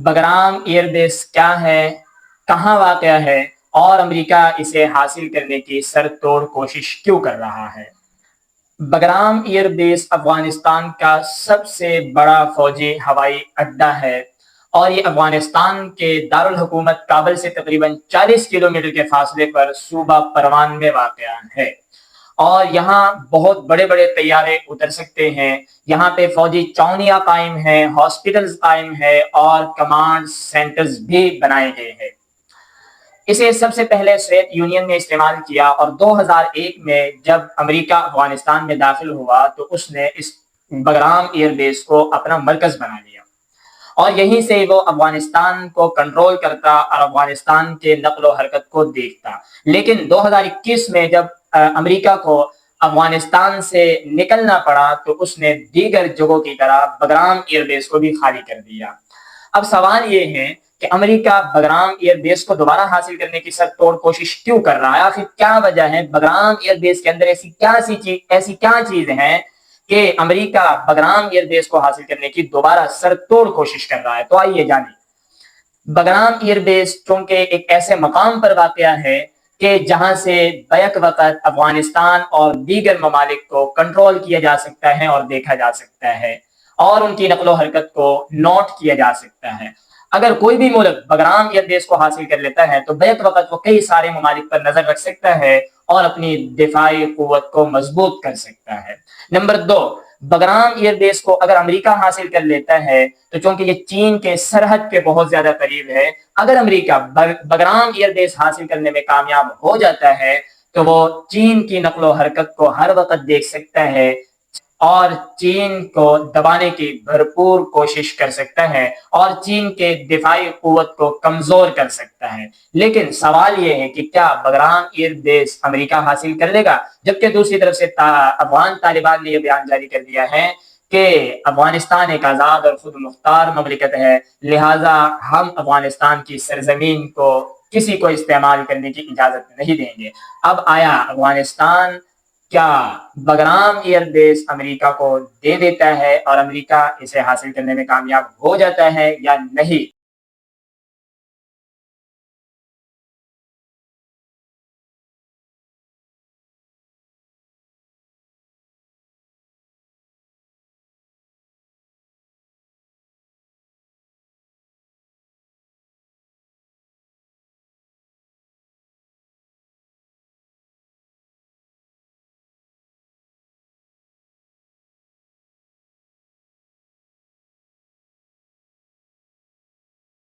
Bagram air base کیا ہے، کہاں واقع ہے اور امریکہ اسے حاصل کرنے کی سر توڑ کوشش کیوں کر رہا ہے؟ بگرام ایئر بیس افغانستان کا سب سے بڑا فوجی ہوائی اڈہ ہے اور یہ افغانستان کے دارالحکومت کابل سے تقریباً 40 کلومیٹر کے فاصلے پر صوبہ پروان میں واقع ہے۔ اور یہاں بہت بڑے بڑے طیارے اتر سکتے ہیں۔ یہاں پہ فوجی چونیاں قائم ہیں، ہاسپٹلز قائم ہے اور کمانڈ سینٹرز بھی بنائے گئے ہیں۔ اسے سب سے پہلے سوویت یونین نے استعمال کیا اور 2001 میں جب امریکہ افغانستان میں داخل ہوا تو اس نے اس بگرام ایئر بیس کو اپنا مرکز بنا لیا اور یہیں سے وہ افغانستان کو کنٹرول کرتا اور افغانستان کے نقل و حرکت کو دیکھتا۔ لیکن 2021 میں جب امریکہ کو افغانستان سے نکلنا پڑا تو اس نے دیگر جگہوں کی طرح بگرام ایئر بیس کو بھی خالی کر دیا۔ اب سوال یہ ہے کہ امریکہ بگرام ایئر بیس کو دوبارہ حاصل کرنے کی سر توڑ کوشش کیوں کر رہا ہے؟ آخر کیا وجہ ہے؟ بگرام ایئر بیس کے اندر ایسی کیا چیز ہے کہ امریکہ بگرام ایئر بیس کو حاصل کرنے کی دوبارہ سر توڑ کوشش کر رہا ہے؟ تو آئیے جانیں۔ بگرام ایئر بیس چونکہ ایک ایسے مقام پر واقع ہے کہ جہاں سے بیک وقت افغانستان اور دیگر ممالک کو کنٹرول کیا جا سکتا ہے اور دیکھا جا سکتا ہے اور ان کی نقل و حرکت کو نوٹ کیا جا سکتا ہے۔ اگر کوئی بھی ملک بگرام ایئر بیس کو حاصل کر لیتا ہے تو بیک وقت وہ کئی سارے ممالک پر نظر رکھ سکتا ہے اور اپنی دفاعی قوت کو مضبوط کر سکتا ہے۔ نمبر 2، بگرام ایئر بیس کو اگر امریکہ حاصل کر لیتا ہے تو چونکہ یہ چین کے سرحد کے بہت زیادہ قریب ہے، اگر امریکہ بگرام ایئر بیس حاصل کرنے میں کامیاب ہو جاتا ہے تو وہ چین کی نقل و حرکت کو ہر وقت دیکھ سکتا ہے اور چین کو دبانے کی بھرپور کوشش کر سکتا ہے اور چین کے دفاعی قوت کو کمزور کر سکتا ہے۔ لیکن سوال یہ ہے کہ کیا بگرام ایئر بیس امریکہ حاصل کر لے گا؟ جبکہ دوسری طرف سے افغان طالبان نے یہ بیان جاری کر دیا ہے کہ افغانستان ایک آزاد اور خود مختار مملکت ہے، لہٰذا ہم افغانستان کی سرزمین کو کسی کو استعمال کرنے کی اجازت نہیں دیں گے۔ اب آیا افغانستان کیا بگرام ایئر بیس امریکہ کو دے دیتا ہے اور امریکہ اسے حاصل کرنے میں کامیاب ہو جاتا ہے یا نہیں؟